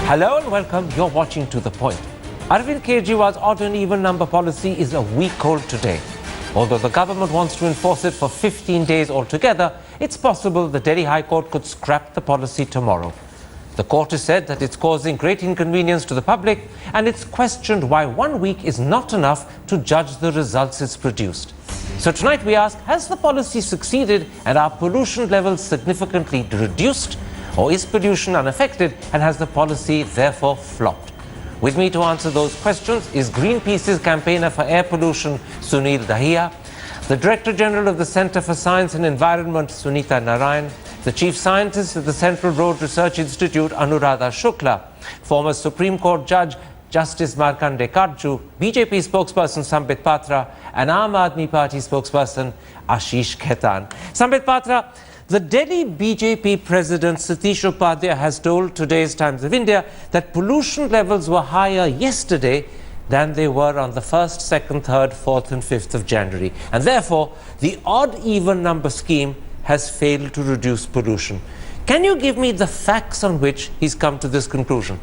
Hello and welcome. You're watching To The Point. Arvind Kejriwal's odd and even number policy is a week old today. Although the government wants to enforce it for 15 days altogether, it's possible the Delhi High Court could scrap the policy tomorrow. The court has said that it's causing great inconvenience to the public, and it's questioned why 1 week is not enough to judge the results it's produced. So tonight we ask, has the policy succeeded and are pollution levels significantly reduced? Or is pollution unaffected and has the policy therefore flopped? With me to answer those questions is Greenpeace's campaigner for air pollution, Sunil Dahiya, the Director General of the Centre for Science and Environment, Sunita Narayan, the Chief Scientist at the Central Road Research Institute, Anuradha Shukla, former Supreme Court Judge Justice Markandeya Karju, BJP spokesperson Sambit Patra, and Aam Aadmi Party spokesperson Ashish Khaitan. Sambit Patra, the Delhi BJP President Satish Upadhyay has told today's Times of India that pollution levels were higher yesterday than they were on the 1st, 2nd, 3rd, 4th and 5th of January. And therefore, the odd-even number scheme has failed to reduce pollution. Can you give me the facts on which he's come to this conclusion?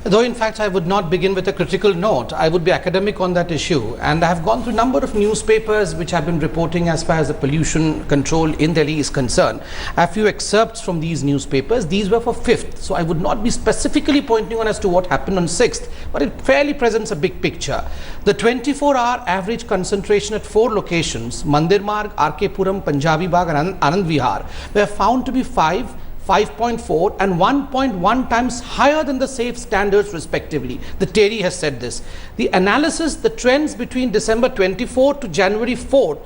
Though in fact I would not begin with a critical note, I would be academic on that issue, and I have gone through a number of newspapers which have been reporting as far as the pollution control in Delhi is concerned. A few excerpts from these newspapers, these were for 5th, so I would not be specifically pointing on as to what happened on 6th, but it fairly presents a big picture. The 24-hour average concentration at 4 locations, Mandir Marg, RK Puram, Punjabi Bagh and Anand Vihar, were found to be 5.4 and 1.1 times higher than the safe standards respectively. The TERI has said this. The analysis, the trends between December 24 to January 4,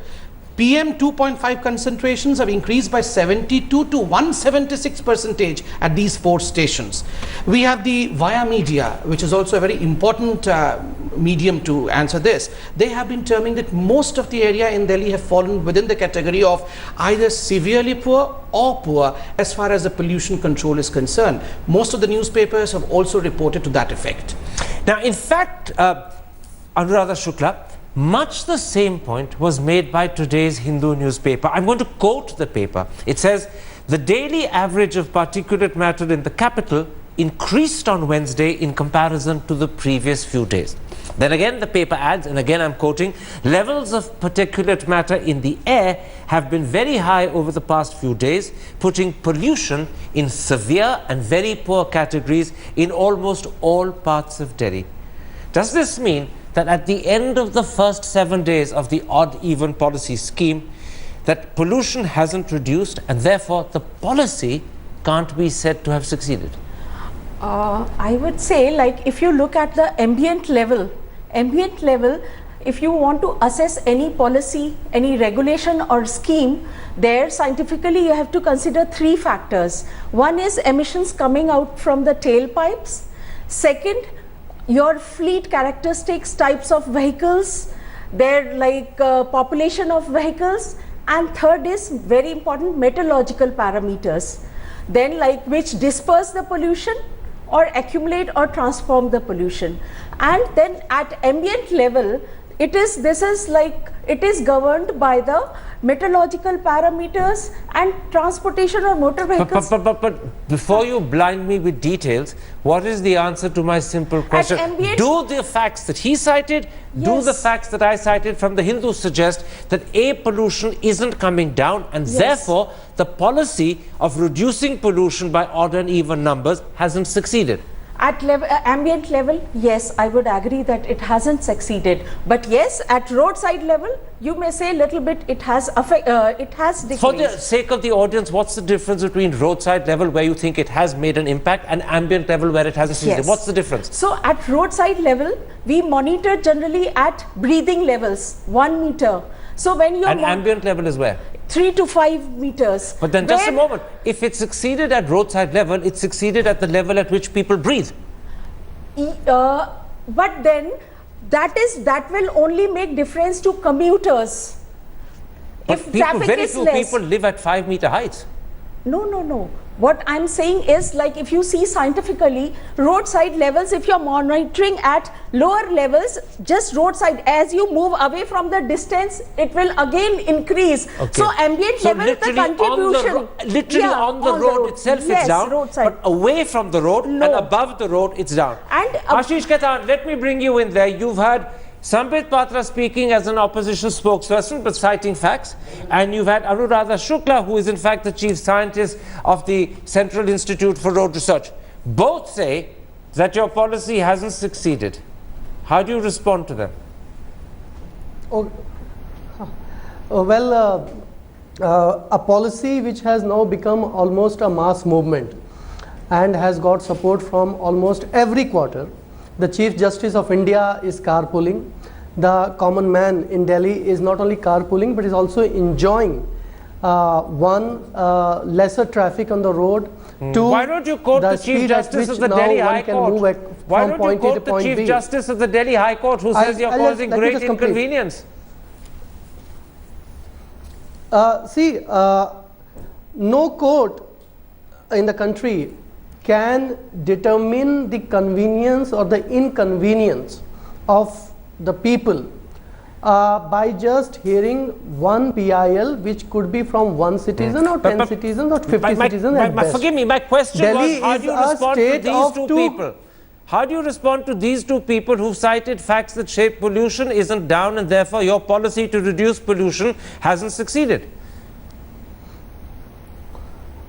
PM 2.5 concentrations have increased by 72 to 176% at these 4 stations. We have the Via Media, which is also a very important medium to answer this. They have been terming that most of the area in Delhi have fallen within the category of either severely poor or poor as far as the pollution control is concerned. Most of the newspapers have also reported to that effect. Now, in fact, Anuradha Shukla, much the same point was made by today's Hindu newspaper. I'm going to quote the paper. It says, the daily average of particulate matter in the capital increased on Wednesday in comparison to the previous few days. Then again, the paper adds, and again I'm quoting, levels of particulate matter in the air have been very high over the past few days, putting pollution in severe and very poor categories in almost all parts of Delhi. Does this mean that at the end of the first 7 days of the odd-even policy scheme, that pollution hasn't reduced and therefore the policy can't be said to have succeeded? I would say, like, if you look at the ambient level, if you want to assess any policy, any regulation or scheme, there scientifically you have to consider 3 factors. One is emissions coming out from the tailpipes. Second, your fleet characteristics, types of vehicles, their population of vehicles, and third is very important, meteorological parameters, then which disperse the pollution or accumulate or transform the pollution. And then at ambient level, it is governed by the meteorological parameters and transportation or motor vehicles. But before you blind me with details, what is the answer to my simple question? Do the facts that he cited, do the facts that I cited from the Hindu suggest that A, pollution isn't coming down, and therefore the policy of reducing pollution by odd and even numbers hasn't succeeded? At ambient level, yes, I would agree that it hasn't succeeded. But yes, at roadside level, you may say a little bit it has decreased. For the sake of the audience, what's the difference between roadside level, where you think it has made an impact, and ambient level, where it hasn't succeeded? What's the difference? So at roadside level, we monitor generally at breathing levels, 1 meter. So when you and ambient level is where? 3 to 5 meters. But then just a moment, if it succeeded at roadside level, it succeeded at the level at which people breathe. But then that will only make difference to commuters. But very few people live at 5 meter heights. No. What I'm saying is, like, if you see scientifically, roadside levels, if you're monitoring at lower levels, just roadside, as you move away from the distance, it will again increase. Okay. So ambient level, the contribution. Literally on the road itself, yes, it's down, roadside. but away from the road and above the road, it's down. And Ashish Khaitan, let me bring you in there. You've had Sambit Patra speaking as an opposition spokesperson but citing facts, and you've had Anuradha Shukla, who is in fact the chief scientist of the Central Institute for Road Research. Both say that your policy hasn't succeeded. How do you respond to them? A policy which has now become almost a mass movement and has got support from almost every quarter. The Chief Justice of India is carpooling. The common man in Delhi is not only carpooling but is also enjoying lesser traffic on the road. Two, why don't you quote the Chief Justice of the Delhi High Court? Why don't you quote the Chief Justice of the Delhi High Court who says you're causing great inconvenience? No court in the country can determine the convenience or the inconvenience of the people by just hearing one PIL, which could be from one citizen or 10 citizens or 50 citizens at best. Forgive me, my question Delhi was, how do you respond to these two people? How do you respond to these two people who cited facts that shape pollution isn't down and therefore your policy to reduce pollution hasn't succeeded?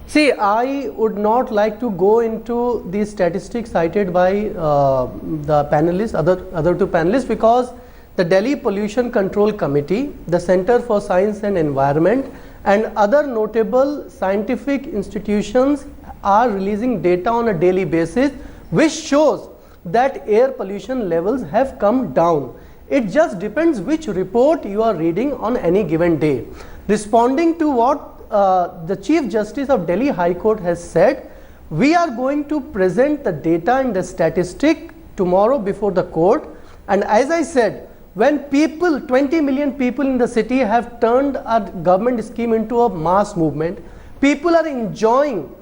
See, I would not like to go into the statistics cited by the panelists, other two panelists, because the Delhi Pollution Control Committee, the Center for Science and Environment, and other notable scientific institutions are releasing data on a daily basis, which shows that air pollution levels have come down. It just depends which report you are reading on any given day. Responding to what the Chief Justice of Delhi High Court has said, we are going to present the data and the statistic tomorrow before the court. And as I said, when 20 million people in the city have turned a government scheme into a mass movement, people are enjoying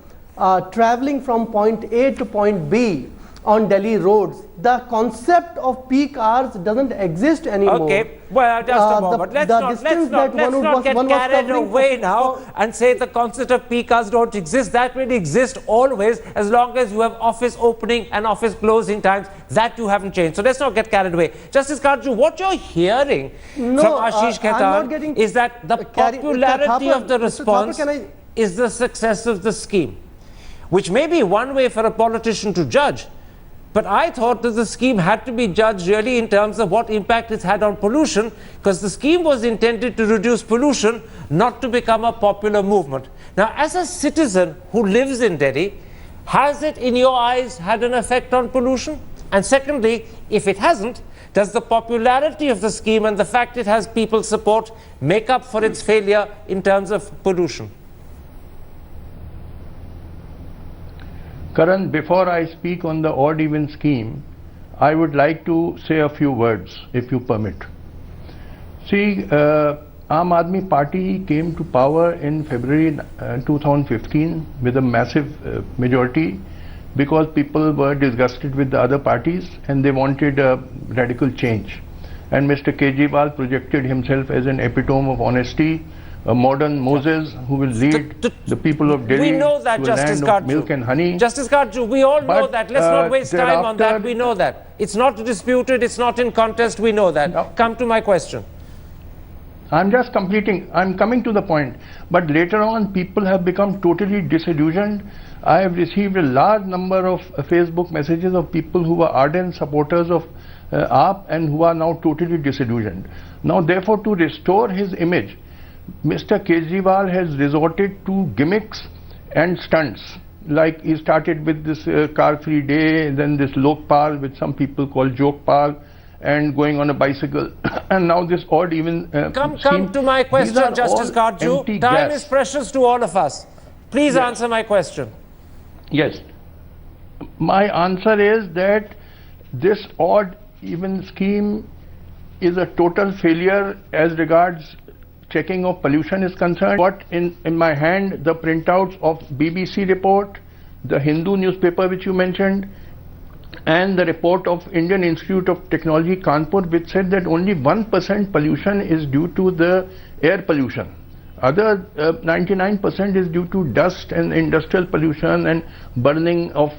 traveling from point A to point B on Delhi roads. The concept of peak hours doesn't exist anymore. Okay, well, just a moment. Let's not get carried away now and say the concept of peak hours don't exist. That will exist always as long as you have office opening and office closing times. That you haven't changed. So let's not get carried away. Justice Karju, what you're hearing from Ashish Khaitan is that the popularity of the response is the success of the scheme, which may be one way for a politician to judge. But I thought that the scheme had to be judged really in terms of what impact it's had on pollution, because the scheme was intended to reduce pollution, not to become a popular movement. Now, as a citizen who lives in Delhi, has it in your eyes had an effect on pollution? And secondly, if it hasn't, does the popularity of the scheme and the fact it has people's support make up for its failure in terms of pollution? Karan, before I speak on the odd-even scheme, I would like to say a few words, if you permit. See, Aam Aadmi Party came to power in February 2015 with a massive majority because people were disgusted with the other parties and they wanted a radical change. And Mr. Kejriwal projected himself as an epitome of honesty, a modern Moses who will lead the people of Delhi we know that, to a Justice land Karju. of milk and honey. Justice Karju, we all know that. Let's not waste time on that. We know that. It's not disputed. It's not in contest. We know that. No. Come to my question. I'm just completing. I'm coming to the point. But later on, people have become totally disillusioned. I have received a large number of Facebook messages of people who were ardent supporters of AAP and who are now totally disillusioned. Now, therefore, to restore his image, Mr. Kejriwal has resorted to gimmicks and stunts. Like he started with this car-free day, then this Lokpal, which some people call Jokpal, and going on a bicycle, and now this odd-even Come to my question, Justice Karju. Time is precious to all of us. Please answer my question. Yes. My answer is that this odd-even scheme is a total failure as regards checking of pollution is concerned. What in my hand, the printouts of BBC report, the Hindu newspaper which you mentioned, and the report of Indian Institute of Technology Kanpur, which said that only 1% pollution is due to the air pollution. Other 99% is due to dust and industrial pollution and burning of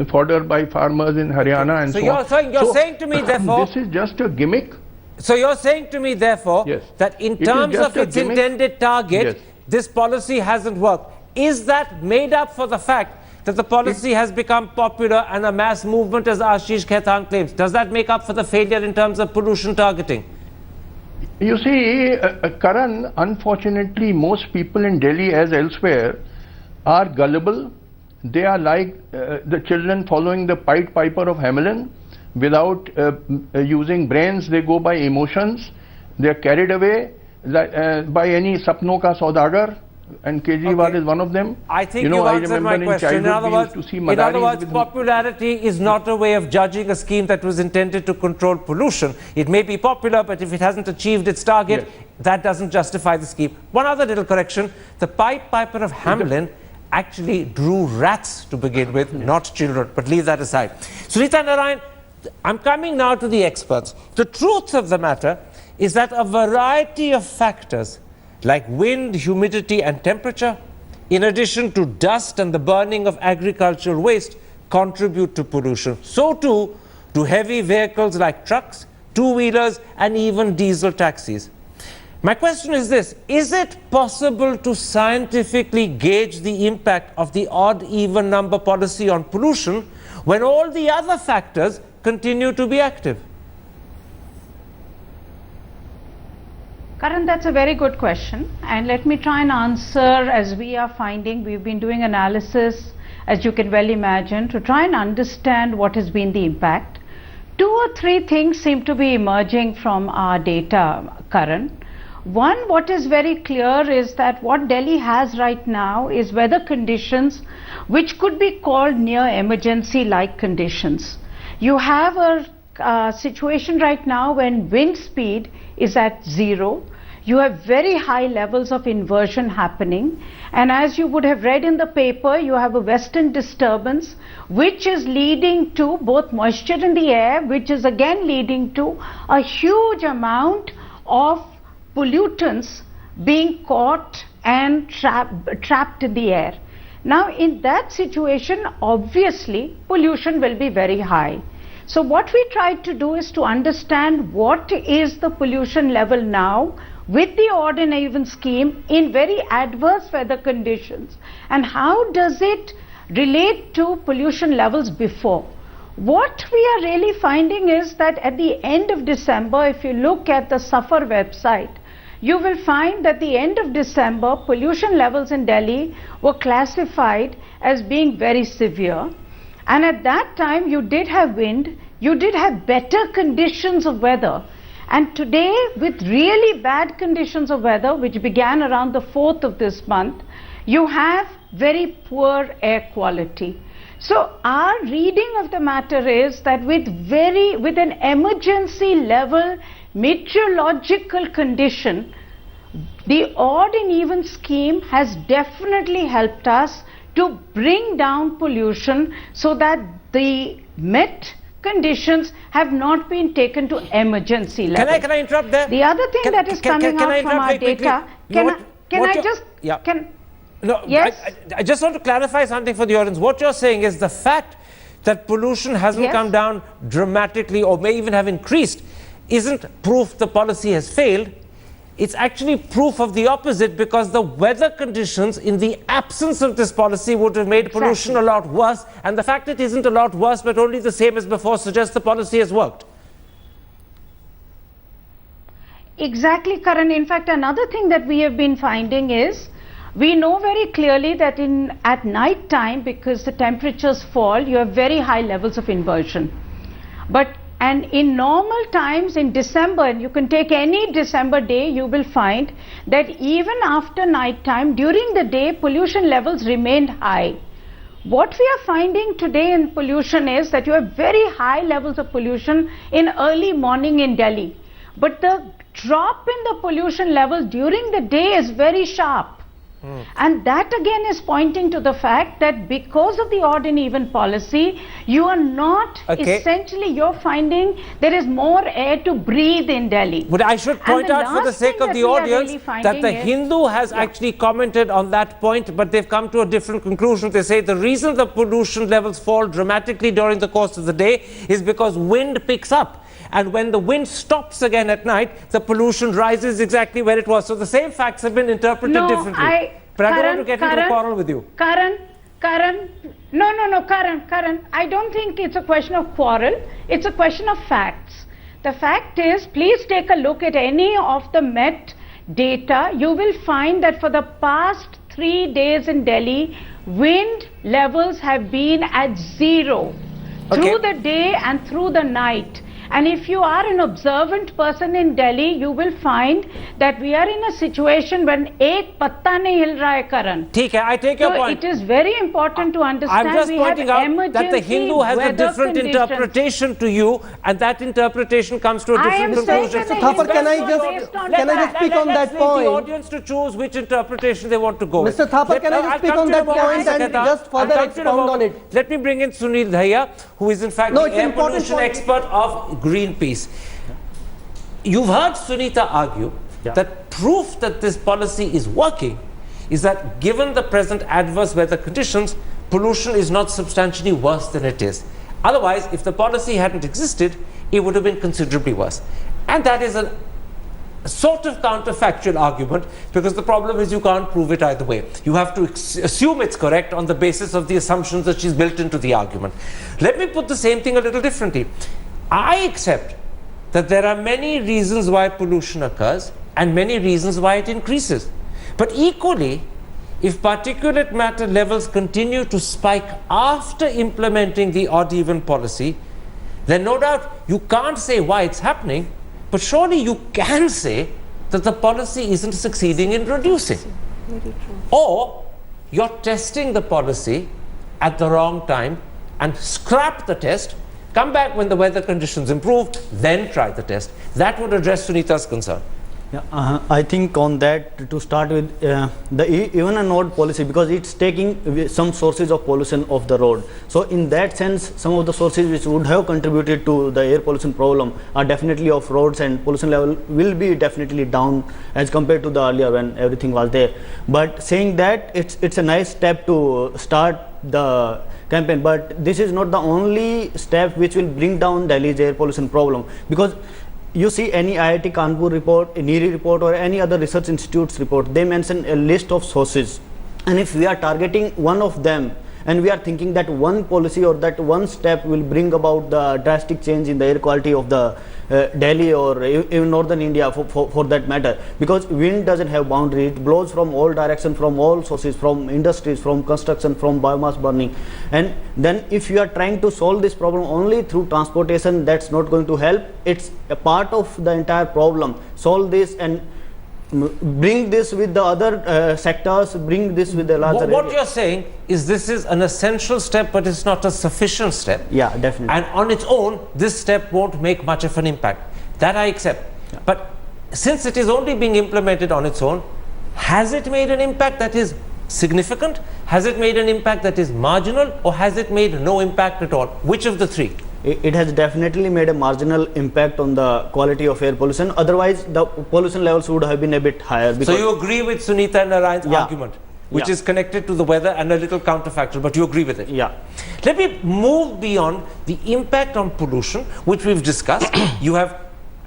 fodder by farmers in Haryana and so on. So you're saying to me, therefore, this is just a gimmick. So you're saying to me, therefore, Yes. that in terms of its intended target, Yes. this policy hasn't worked. Is that made up for the fact that the policy has become popular and a mass movement, as Ashish Khaitan claims? Does that make up for the failure in terms of pollution targeting? You see, Karan, unfortunately, most people in Delhi as elsewhere are gullible. They are like the children following the Pied Piper of Hamelin. Without using brains, they go by emotions. They are carried away by any sapno ka saudagar, and Kejriwal is one of them. I think you've answered my question. In other words, popularity is not a way of judging a scheme that was intended to control pollution. It may be popular, but if it hasn't achieved its target, that doesn't justify the scheme. One other little correction: the Pied Piper of Hamelin actually drew rats to begin with, not children. But leave that aside. Sunita Narayan, I'm coming now to the experts. The truth of the matter is that a variety of factors like wind, humidity and temperature, in addition to dust and the burning of agricultural waste, contribute to pollution. So too do heavy vehicles like trucks, two-wheelers and even diesel taxis. My question is this: is it possible to scientifically gauge the impact of the odd-even number policy on pollution when all the other factors continue to be active? Karan, that's a very good question, and let me try and answer as we are finding. We've been doing analysis, as you can well imagine, to try and understand what has been the impact. 2 or 3 things seem to be emerging from our data, Karan. One, what is very clear is that what Delhi has right now is weather conditions which could be called near emergency-like conditions. You have a situation right now when wind speed is at 0. You have very high levels of inversion happening, and as you would have read in the paper, you have a western disturbance which is leading to both moisture in the air, which is again leading to a huge amount of pollutants being caught and trapped in the air. Now in that situation, obviously pollution will be very high. So what we tried to do is to understand what is the pollution level now with the odd and even scheme in very adverse weather conditions, and how does it relate to pollution levels before. What we are really finding is that at the end of December, if you look at the SAFAR website, you will find that the end of December pollution levels in Delhi were classified as being very severe. And at that time you did have wind, you did have better conditions of weather. And today, with really bad conditions of weather, which began around the 4th of this month, you have very poor air quality. So our reading of the matter is that with an emergency level meteorological condition, the odd and even scheme has definitely helped us to bring down pollution so that the met conditions have not been taken to emergency level. Can I interrupt there? The other thing that is coming out from our data, I just want to clarify something for the audience. What you're saying is the fact that pollution hasn't come down dramatically or may even have increased isn't proof the policy has failed. It's actually proof of the opposite, because the weather conditions in the absence of this policy would have made pollution a lot worse, and the fact it isn't a lot worse but only the same as before suggests the policy has worked. Exactly, Karan. In fact, another thing that we have been finding is we know very clearly that at night time, because the temperatures fall, you have very high levels of inversion. And in normal times in December, and you can take any December day, you will find that even after night time, during the day, pollution levels remained high. What we are finding today in pollution is that you have very high levels of pollution in early morning in Delhi. But the drop in the pollution levels during the day is very sharp. And that again is pointing to the fact that because of the odd and even policy, you are not essentially, you're finding there is more air to breathe in Delhi. But I should point out for the sake of the audience that the Hindu has actually commented on that point, but they've come to a different conclusion. They say the reason the pollution levels fall dramatically during the course of the day is because wind picks up. And when the wind stops again at night, the pollution rises exactly where it was. So the same facts have been interpreted differently. But I don't want to get into a quarrel with you. Karan, I don't think it's a question of quarrel. It's a question of facts. The fact is, please take a look at any of the Met data. You will find that for the past 3 days in Delhi, wind levels have been at 0 through the day and through the night. And if you are an observant person in Delhi, you will find that we are in a situation when ek patta nahi hil raha hai, Karan. I take your point. So it is very important to understand. I'm just pointing out that the Hindu has a different interpretation to you, and that interpretation comes to a different conclusion. Mr. Thapar, can I just speak on that point? The audience to choose which interpretation they want to go with. Mr. Thapar, can I just speak on that point and just further expound on it? Let me bring in Sunil Dhaya, who is in fact the air pollution expert of Greenpeace. You've heard Sunita argue that proof that this policy is working is that given the present adverse weather conditions, pollution is not substantially worse than it is. Otherwise, if the policy hadn't existed, it would have been considerably worse. And that is a sort of counterfactual argument, because the problem is you can't prove it either way. You have to assume it's correct on the basis of the assumptions that she's built into the argument. Let me put the same thing a little differently. I accept that there are many reasons why pollution occurs and many reasons why it increases. But equally, if particulate matter levels continue to spike after implementing the odd-even policy, then no doubt you can't say why it's happening, but surely you can say that the policy isn't succeeding in reducing. Or you're testing the policy at the wrong time and scrap the test, come back when the weather conditions improve, then try the test. That would address Sunita's concern. Yeah, I think on that, to start with, the even and odd policy, because it's taking some sources of pollution off the road. So in that sense, some of the sources which would have contributed to the air pollution problem are definitely off roads, and pollution level will be definitely down as compared to the earlier when everything was there. But saying that, it's a nice step to start the campaign, but this is not the only step which will bring down Delhi's air pollution problem, because you see any IIT Kanpur report, NEERI report, or any other research institute's report, they mention a list of sources, and if we are targeting one of them and we are thinking that one policy or that one step will bring about the drastic change in the air quality of the Delhi or even northern India for that matter, because wind doesn't have boundaries, it blows from all directions, from all sources, from industries, from construction, from biomass burning. And then if you are trying to solve this problem only through transportation, that's not going to help. It's a part of the entire problem. Solve this and bring this with the other sectors, bring this with the larger What you're saying is this is an essential step, but it's not a sufficient step. Yeah, definitely. And on its own, this step won't make much of an impact. That I accept. Yeah. But since it is only being implemented on its own, has it made an impact that is significant? Has it made an impact that is marginal? Or has it made no impact at all? Which of the three? It has definitely made a marginal impact on the quality of air pollution. Otherwise, the pollution levels would have been a bit higher. So you agree with Sunita and Narayan's argument, which is connected to the weather and a little counterfactual, but you agree with it? Yeah. Let me move beyond the impact on pollution, which we've discussed. You have,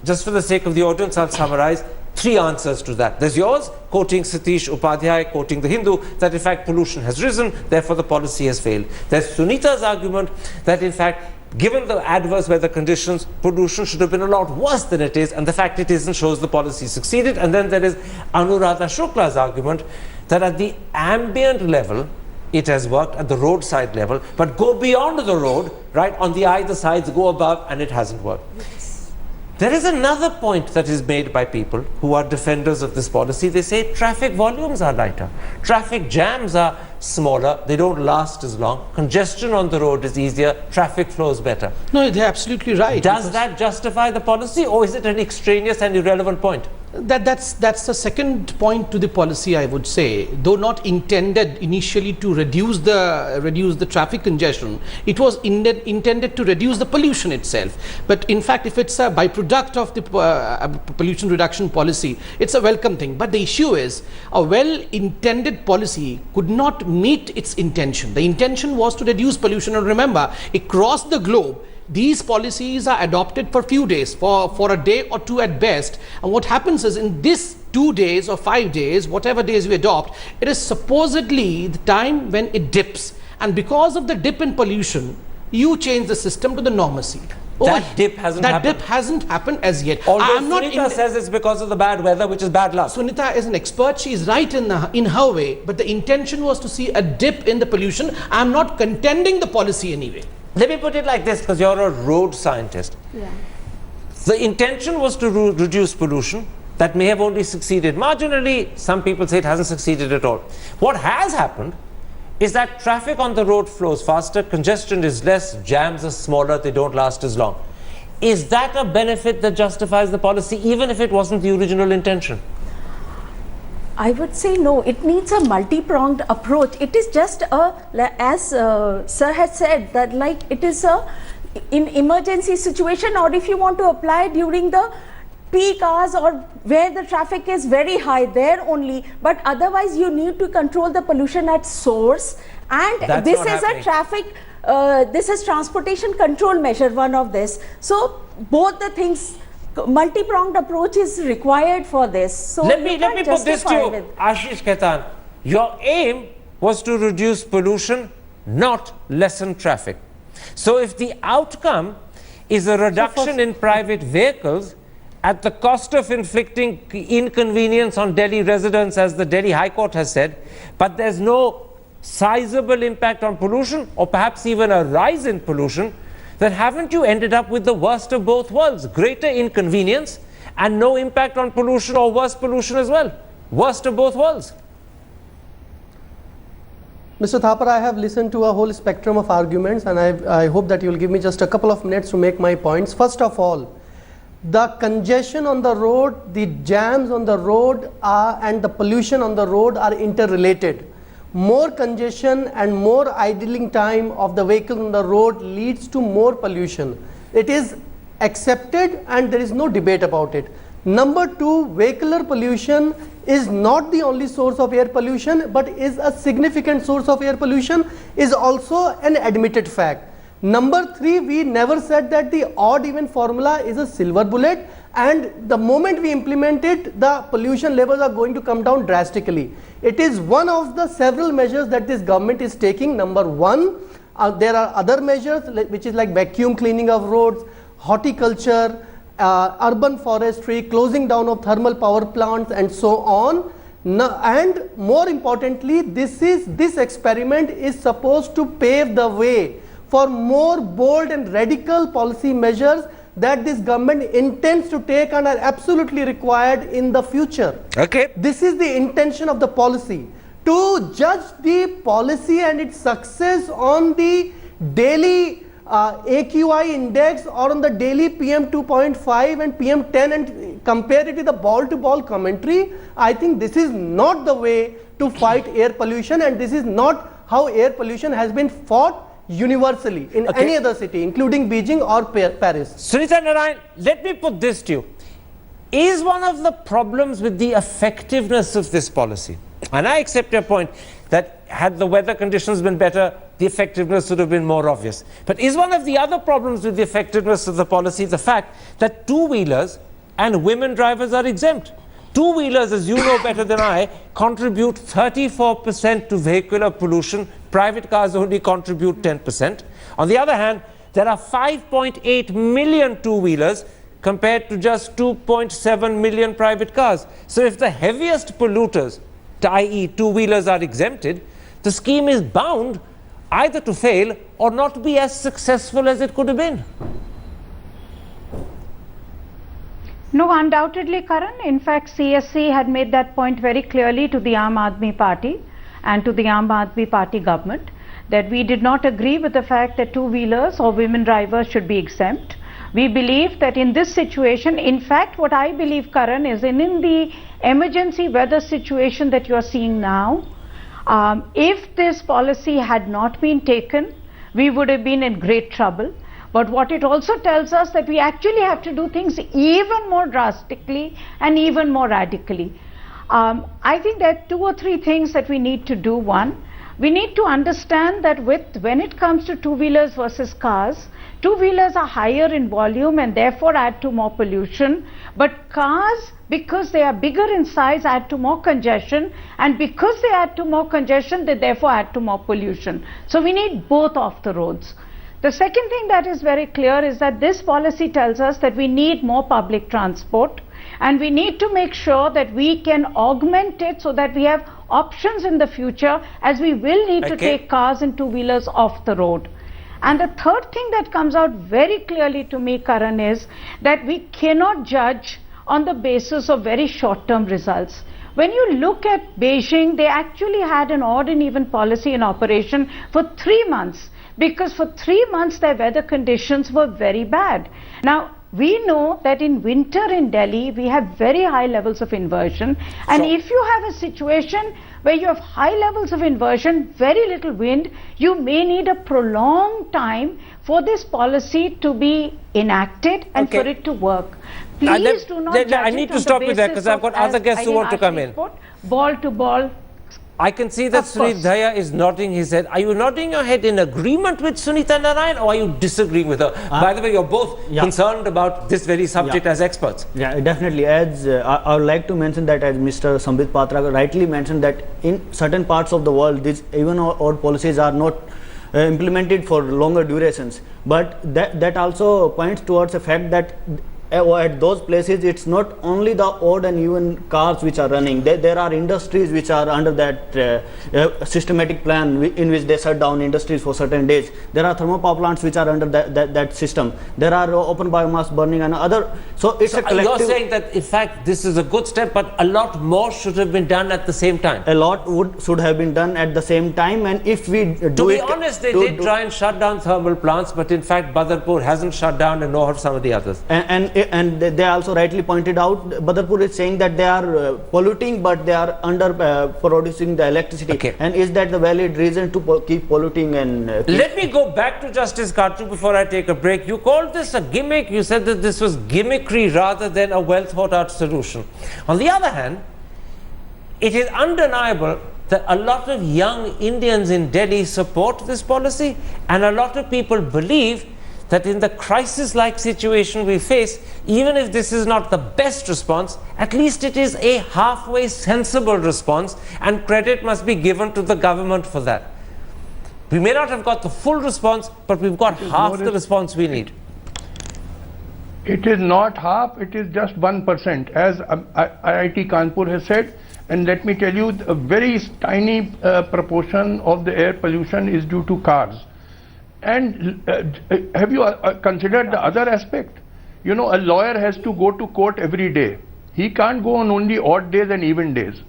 just for the sake of the audience, I'll summarize 3 answers to that. There's yours, quoting Satish Upadhyay, quoting the Hindu, that in fact pollution has risen, therefore the policy has failed. There's Sunita's argument that in fact, given the adverse weather conditions, pollution should have been a lot worse than it is, and the fact it isn't shows the policy succeeded. And then there is Anuradha Shukla's argument that at the ambient level, it has worked, at the roadside level, but go beyond the road, right, on the either sides, go above, and it hasn't worked. There is another point that is made by people who are defenders of this policy. They say traffic volumes are lighter, traffic jams are smaller, they don't last as long, congestion on the road is easier, traffic flows better. No, they're absolutely right. Does that justify the policy, or is it an extraneous and irrelevant point? That's the second point to the policy, I would say. Though not intended initially to reduce the traffic congestion, it was intended to reduce the pollution itself. But in fact, if it's a byproduct of the pollution reduction policy, it's a welcome thing. But the issue is, a well-intended policy could not meet its intention. The intention was to reduce pollution, and remember, across the globe, these policies are adopted for few days, for a day or two at best. And what happens is, in this 2 days or 5 days, whatever days we adopt, it is supposedly the time when it dips. And because of the dip in pollution, you change the system to the normalcy. That dip hasn't happened. That dip hasn't happened as yet. Although Sunita says it's because of the bad weather, which is bad luck. Sunita is an expert. She is right in her way. But the intention was to see a dip in the pollution. I'm not contending the policy anyway. Let me put it like this, because you're a road scientist. Yeah. The intention was to reduce pollution. That may have only succeeded marginally. Some people say it hasn't succeeded at all. What has happened is that traffic on the road flows faster, congestion is less, jams are smaller, they don't last as long. Is that a benefit that justifies the policy, even if it wasn't the original intention? I would say no, it needs a multi-pronged approach. It is just as Sir had said, that like it is in emergency situation, or if you want to apply during the peak hours or where the traffic is very high, there only. But otherwise you need to control the pollution at source, and this is a traffic, this is transportation control measure, one of this. So both the things, multi-pronged approach is required for this. So let me put this to you, Ashish Khaitan. Your aim was to reduce pollution, not lessen traffic. So if the outcome is a reduction in private vehicles at the cost of inflicting inconvenience on Delhi residents, as the Delhi High Court has said, but there's no sizable impact on pollution, or perhaps even a rise in pollution, then haven't you ended up with the worst of both worlds? Greater inconvenience and no impact on pollution, or worse pollution as well. Worst of both worlds. Mr. Thapar, I have listened to a whole spectrum of arguments, and I hope that you will give me just a couple of minutes to make my points. First of all, the congestion on the road, the jams on the road and the pollution on the road are interrelated. More congestion and more idling time of the vehicle on the road leads to more pollution. It is accepted and there is no debate about it. Number two, vehicular pollution is not the only source of air pollution, but is a significant source of air pollution, is also an admitted fact. Number three, we never said that the odd even formula is a silver bullet, and the moment we implement it, the pollution levels are going to come down drastically. It is one of the several measures that this government is taking. Number one, there are other measures which is like vacuum cleaning of roads, horticulture, urban forestry, closing down of thermal power plants, and so on. And more importantly, this experiment is supposed to pave the way for more bold and radical policy measures that this government intends to take and are absolutely required in the future. Okay. This is the intention of the policy. To judge the policy and its success on the daily AQI index or on the daily PM 2.5 and PM 10 and compare it with the ball-to-ball commentary, I think this is not the way to fight air pollution, and this is not how air pollution has been fought universally in any other city, including Beijing or Paris. Sunita Narayan, let me put this to you. Is one of the problems with the effectiveness of this policy, and I accept your point that had the weather conditions been better, the effectiveness would have been more obvious. But is one of the other problems with the effectiveness of the policy the fact that two-wheelers and women drivers are exempt? Two-wheelers, as you know better than I, contribute 34% to vehicular pollution. Private cars only contribute 10%. On the other hand, there are 5.8 million two-wheelers compared to just 2.7 million private cars. So if the heaviest polluters, i.e. two-wheelers, are exempted, the scheme is bound either to fail or not be as successful as it could have been. No, undoubtedly, Karan. In fact, CSC had made that point very clearly to the Aam Aadmi Party and to the Aam Aadmi Party government, that we did not agree with the fact that two-wheelers or women drivers should be exempt. We believe that in this situation, in fact, what I believe, Karan, is in the emergency weather situation that you are seeing now, if this policy had not been taken, we would have been in great trouble. But what it also tells us that we actually have to do things even more drastically and even more radically. I think there are 2 or 3 things that we need to do. One, we need to understand that when it comes to two-wheelers versus cars, two-wheelers are higher in volume and therefore add to more pollution, but cars, because they are bigger in size, add to more congestion, and because they add to more congestion, they therefore add to more pollution. So we need both off the roads. The second thing that is very clear is that this policy tells us that we need more public transport, and we need to make sure that we can augment it so that we have options in the future, as we will need to take cars and two-wheelers off the road. And the third thing that comes out very clearly to me, Karan, is that we cannot judge on the basis of very short-term results. When you look at Beijing, they actually had an odd and even policy in operation for 3 months, because for 3 months their weather conditions were very bad. Now, we know that in winter in Delhi, we have very high levels of inversion. And if you have a situation where you have high levels of inversion, very little wind, you may need a prolonged time for this policy to be enacted and for it to work. Please do not judge I need to stop you there because I've got other guests who want to come in. Ball to ball. I can see that Sunit Daya is nodding his head. Are you nodding your head in agreement with Sunita Narayan, or are you disagreeing with her? By the way, you're both concerned about this very subject as experts. Yeah, definitely. As I would like to mention that, as Mr. Sambit Patra rightly mentioned, that in certain parts of the world, these even odd policies are not implemented for longer durations. But that also points towards the fact that at those places, it's not only the odd and even cars which are running. There are industries which are under that systematic plan in which they shut down industries for certain days. There are thermopower plants which are under that system. There are open biomass burning and other. So it's a collective. You're saying that in fact this is a good step, but a lot more should have been done at the same time. A lot should have been done at the same time, and if we do to be honest, they did try and shut down thermal plants, but in fact Badarpur hasn't shut down, and nor have some of the others. And they also rightly pointed out, Badarpur is saying that they are polluting, but they are under producing the electricity. And is that the valid reason to keep polluting? And let me go back to Justice Khartoum before I take a break. You called this a gimmick. You said that this was gimmickry rather than a well thought out solution. On the other hand, it is undeniable that a lot of young Indians in Delhi support this policy, and a lot of people believe that in the crisis-like situation we face, even if this is not the best response, at least it is a halfway sensible response, and credit must be given to the government for that. We may not have got the full response, but we've got half the response we need. It is not half, it is just 1%, as IIT Kanpur has said. And let me tell you, a very tiny proportion of the air pollution is due to cars. And have you considered the other aspect? You know, a lawyer has to go to court every day. He can't go on only odd days and even days.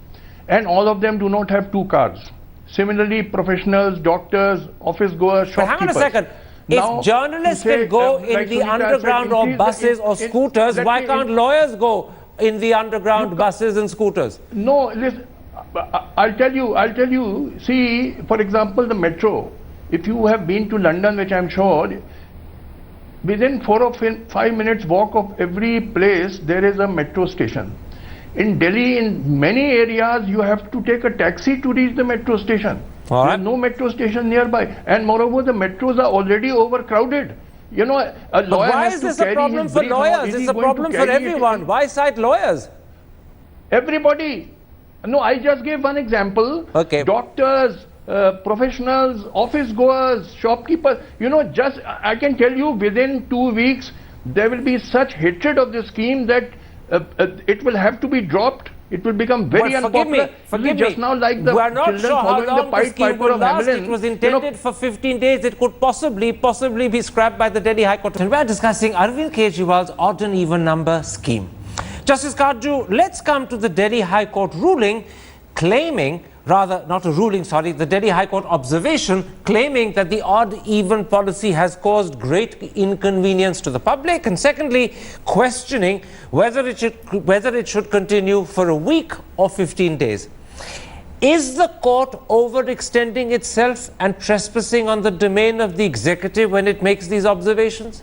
And all of them do not have 2 cars. Similarly, professionals, doctors, office goers, shopkeepers. But hang on a second. If journalists can go in the underground or buses or scooters, why can't lawyers go in the underground buses and scooters? No, listen, I'll tell you, see, for example, the metro. If you have been to London, which I'm sure, within 4 or 5 minutes walk of every place, there is a metro station. In Delhi, in many areas, you have to take a taxi to reach the metro station. There is no metro station nearby. And moreover, the metros are already overcrowded. You know, a lawyer why is this a problem for lawyers? It's a problem for everyone. Why cite lawyers? Everybody. No, I just gave one example. Doctors, professionals, office goers, shopkeepers, you know, just I can tell you within 2 weeks there will be such hatred of this scheme that it will have to be dropped. It will become very unpopular. Forgive me. Just now, like the we're not sure how long the scheme will last. It was intended for 15 days. It could possibly be scrapped by the Delhi High Court. And we're discussing Arvind Kejriwal's odd and even number scheme. Justice Karju, let's come to the Delhi High Court ruling claiming, rather not a ruling, sorry, the Delhi High Court observation claiming that the odd-even policy has caused great inconvenience to the public, and secondly, questioning whether it should continue for a week or 15 days. Is the court overextending itself and trespassing on the domain of the executive when it makes these observations?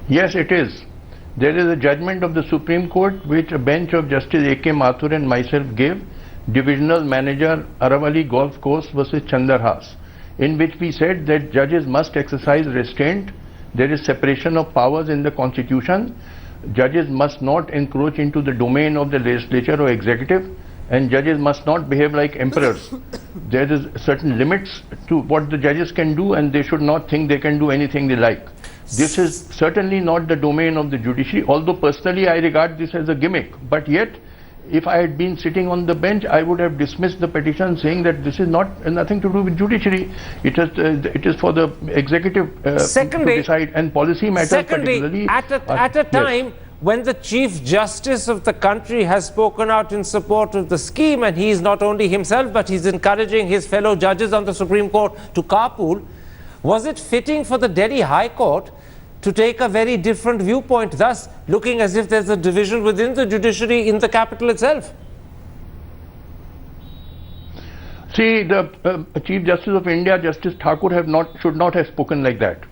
Yes, it is. There is a judgment of the Supreme Court which a bench of Justice A.K. Mathur and myself gave, Divisional Manager Aravali Golf Course versus Chandarhas, in which we said that judges must exercise restraint. There is separation of powers in the Constitution. Judges must not encroach into the domain of the legislature or executive, and judges must not behave like emperors. There is certain limits to what the judges can do, and they should not think they can do anything they like. This is certainly not the domain of the judiciary, although personally I regard this as a gimmick. But yet, if I had been sitting on the bench, I would have dismissed the petition saying that this is nothing to do with judiciary. It is for the executive to decide, and policy matters particularly. At a time when the Chief Justice of the country has spoken out in support of the scheme, and he is not only himself, but he's encouraging his fellow judges on the Supreme Court to carpool, was it fitting for the Delhi High Court to take a very different viewpoint, thus looking as if there's a division within the judiciary in the capital itself? See, the Chief Justice of India, Justice Thakur, should not have spoken like that.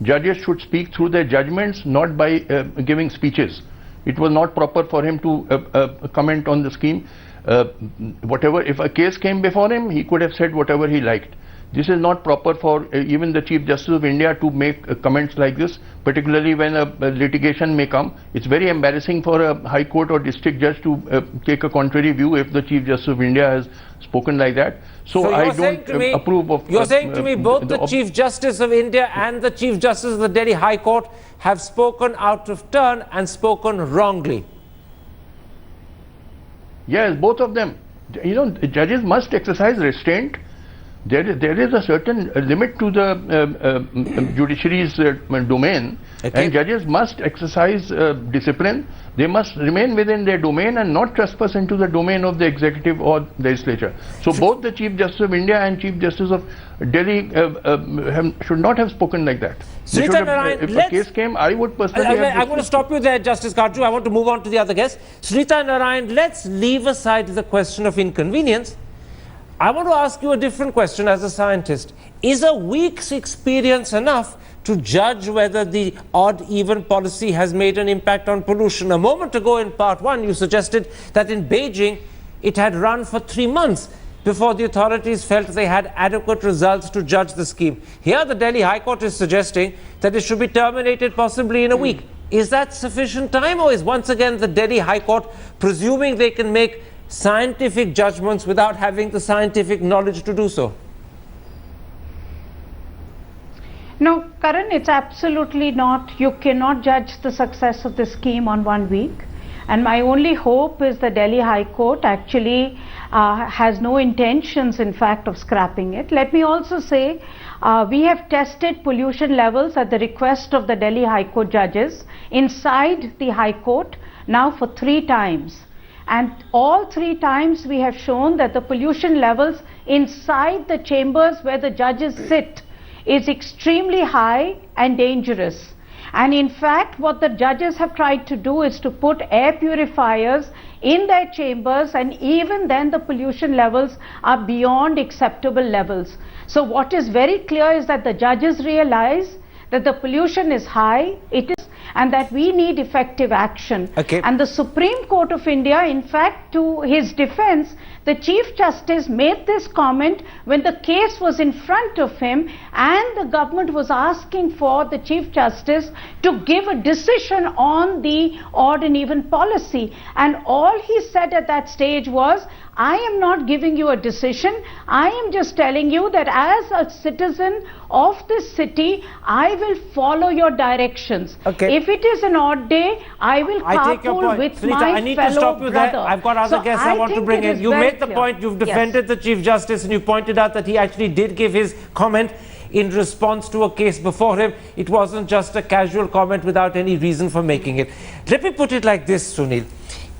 Judges should speak through their judgments, not by giving speeches. It was not proper for him to comment on the scheme. If a case came before him, he could have said whatever he liked. This is not proper for even the Chief Justice of India to make comments like this, particularly when a litigation may come. It's very embarrassing for a High Court or district judge to take a contrary view if the Chief Justice of India has spoken like that. So I don't approve of... You're saying to me both the Chief Justice of India and the Chief Justice of the Delhi High Court have spoken out of turn and spoken wrongly? Yes, both of them. You know, judges must exercise restraint. There is a certain limit to the judiciary's domain, and judges must exercise discipline. They must remain within their domain and not trespass into the domain of the executive or legislature. So both the Chief Justice of India and Chief Justice of Delhi should not have spoken like that. If a case came, I would personally I'm going to stop you there, Justice Karju. I want to move on to the other guest. Srita Narayan, let's leave aside the question of inconvenience. I want to ask you a different question as a scientist. Is a week's experience enough to judge whether the odd-even policy has made an impact on pollution? A moment ago in part one, you suggested that in Beijing, it had run for 3 months before the authorities felt they had adequate results to judge the scheme. Here, the Delhi High Court is suggesting that it should be terminated possibly in a week. Is that sufficient time, or is once again the Delhi High Court presuming they can make scientific judgments without having the scientific knowledge to do so? No, Karan, it's absolutely not. You cannot judge the success of the scheme on 1 week. And my only hope is the Delhi High Court actually has no intentions, in fact, of scrapping it. Let me also say, we have tested pollution levels at the request of the Delhi High Court judges inside the High Court now for 3 times. And all 3 times we have shown that the pollution levels inside the chambers where the judges sit is extremely high and dangerous. And in fact, what the judges have tried to do is to put air purifiers in their chambers, and even then the pollution levels are beyond acceptable levels. So what is very clear is that the judges realize that the pollution is high, and that we need effective action. And the Supreme Court of India, in fact, to his defense, the Chief Justice made this comment when the case was in front of him and the government was asking for the Chief Justice to give a decision on the odd and even policy. And all he said at that stage was, I am not giving you a decision. I am just telling you that as a citizen of this city, I will follow your directions. If it is an odd day, I will carpool with Srita, my I need fellow to stop you brother. there. I've got other guests I want to bring in. You made the point, you've defended the Chief Justice, and you pointed out that he actually did give his comment. in response to a case before him. It wasn't just a casual comment without any reason for making it. Let me put it like this, Sunil.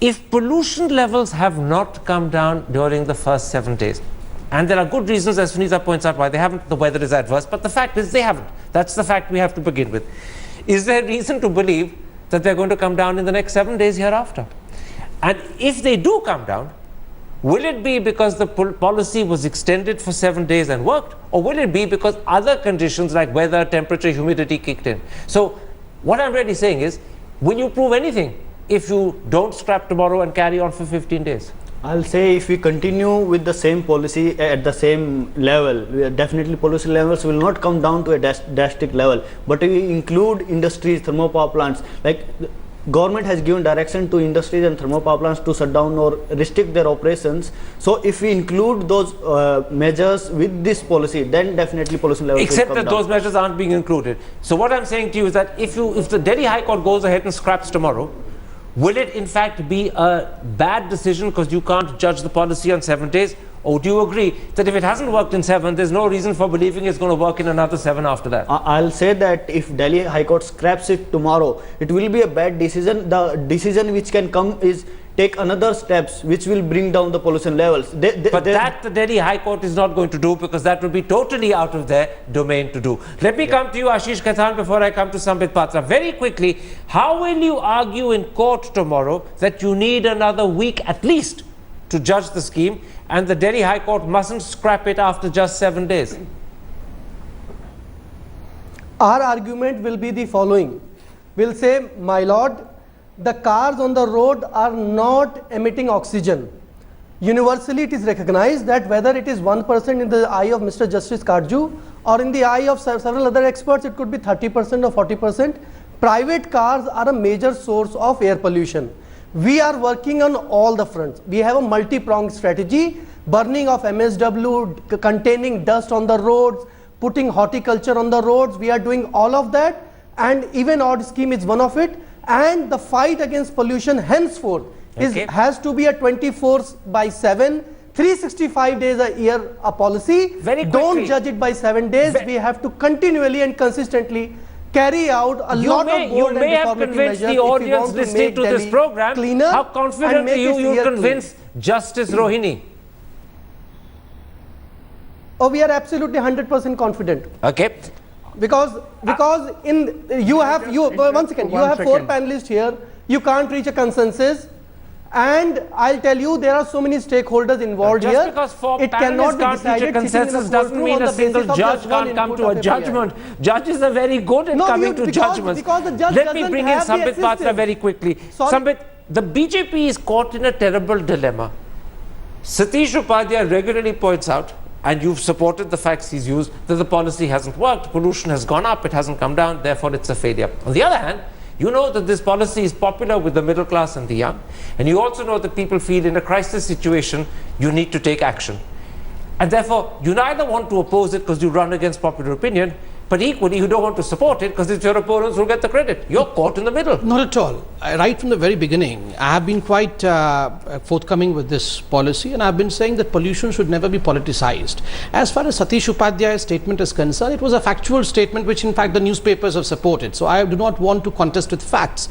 If pollution levels have not come down during the first 7 days, and there are good reasons, as Sunita points out, why they haven't, the weather is adverse, but the fact is they haven't. That's the fact we have to begin with. Is there reason to believe that they're going to come down in the next 7 days hereafter? And if they do come down, will it be because the policy was extended for 7 days and worked, or will it be because other conditions like weather, temperature, humidity kicked in? So what I'm really saying is, will you prove anything if you don't scrap tomorrow and carry on for 15 days? I'll say if we continue with the same policy at the same level, definitely pollution levels will not come down to a drastic level. But if we include industries, thermal power plants, like government has given direction to industries and thermal power plants to shut down or restrict their operations. So if we include those measures with this policy, then definitely pollution levels Except will come that down. those measures aren't being included. So what I'm saying to you is that if the Delhi High Court goes ahead and scraps tomorrow, will it in fact be a bad decision because you can't judge the policy on 7 days? Or do you agree that if it hasn't worked in 7, there's no reason for believing it's going to work in another 7 after that? I'll say that if Delhi High Court scraps it tomorrow, it will be a bad decision. The decision which can come is take another steps which will bring down the pollution levels. But that the Delhi High Court is not going to do, because that would be totally out of their domain to do. Let me come to you, Ashish Khetan, before I come to Sambit Patra. Very quickly, how will you argue in court tomorrow that you need another week at least to judge the scheme, and the Delhi High Court mustn't scrap it after just 7 days? Our argument will be the following. We'll say, my lord, the cars on the road are not emitting oxygen. Universally, it is recognized that whether it is 1% in the eye of Mr. Justice Karju or in the eye of several other experts, it could be 30% or 40%. Private cars are a major source of air pollution. We are working on all the fronts. We have a multi-pronged strategy, burning of MSW, containing dust on the roads, putting horticulture on the roads. We are doing all of that, and even odd scheme is one of it. And the fight against pollution henceforth has to be a 24/7, 365 days a year a policy. Very quickly. Don't judge it by 7 days. We have to continually and consistently carry out a lot of bold You may and have deformative convinced measures the if we audience want to listening make to this Delhi program. cleaner How and confident make are you its you'll air convince Justice Rohini? Oh, we are absolutely 100% confident. Okay. Because in you have one second, you have 4 panelists here. You can't reach a consensus, and I'll tell you there are so many stakeholders involved Just here. because 4 it cannot panelists be can't reach a decided sitting in consensus a doesn't courtroom mean on a the single basis of judge just one can't come input to a of every judgment. Judges are very good at coming to judgments. Because the judge Let me doesn't bring in have the Sambit Patra existence. very quickly. Sorry. Sambit, the BJP is caught in a terrible dilemma. Satish Upadhyay regularly points out, and you've supported the facts he's used, that the policy hasn't worked, pollution has gone up, it hasn't come down, therefore it's a failure. On the other hand, you know that this policy is popular with the middle class and the young, and you also know that people feel in a crisis situation you need to take action. And therefore, you neither want to oppose it because you run against popular opinion, but equally you don't want to support it because it's your opponents who get the credit. You're caught in the middle. Not at all. Right from the very beginning, I have been quite forthcoming with this policy, and I've been saying that pollution should never be politicized. As far as Satish Upadhyay's statement is concerned, it was a factual statement which in fact the newspapers have supported. So I do not want to contest with facts.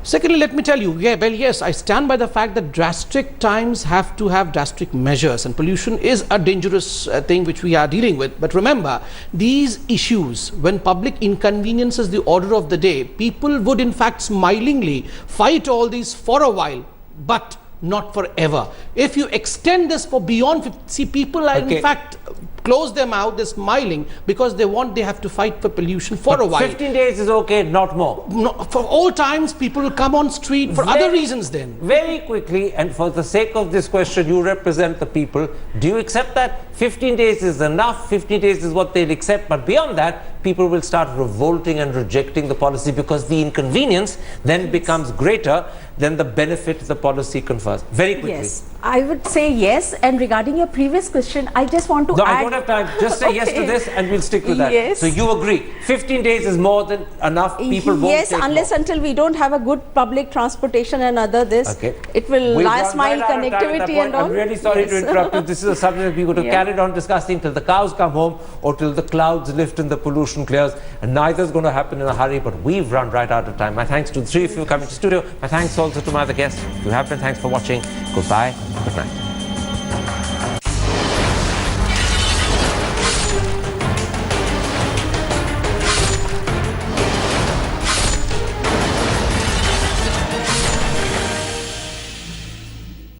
Secondly, let me tell you, yes, I stand by the fact that drastic times have to have drastic measures, and pollution is a dangerous thing which we are dealing with. But remember, these issues, when public inconvenience is the order of the day, people would in fact smilingly fight all these for a while, but not forever. If you extend this for beyond, see, people are in fact close their mouth, they're smiling because they have to fight for pollution for a while. 15 days is okay, not more. No, for all times, people will come on street for other reasons then. Very quickly, and for the sake of this question, you represent the people. Do you accept that 15 days is enough? 15 days is what they'll accept, but beyond that, people will start revolting and rejecting the policy because the inconvenience then becomes greater than the benefit the policy confers. Very quickly. Yes. I would say yes. And regarding your previous question, I just want to No, add. I don't have time. Just say yes to Okay. this and we'll stick with that. Yes. So you agree, 15 days is more than enough. People won't Yes, take unless more. until we don't have a good public transportation and other this, Okay. it will We've last run mile right out of time at that connectivity point. and all. I'm really sorry to Yes. interrupt you. This is a subject that we could have Yeah. carried on discussing till the cows come home or till the clouds lift and the pollution clears. And neither is going to happen in a hurry, but we've run right out of time. My thanks to the three of you coming to the studio. My thanks also to my other guests. If you have been, thanks for watching. Goodbye. Good night.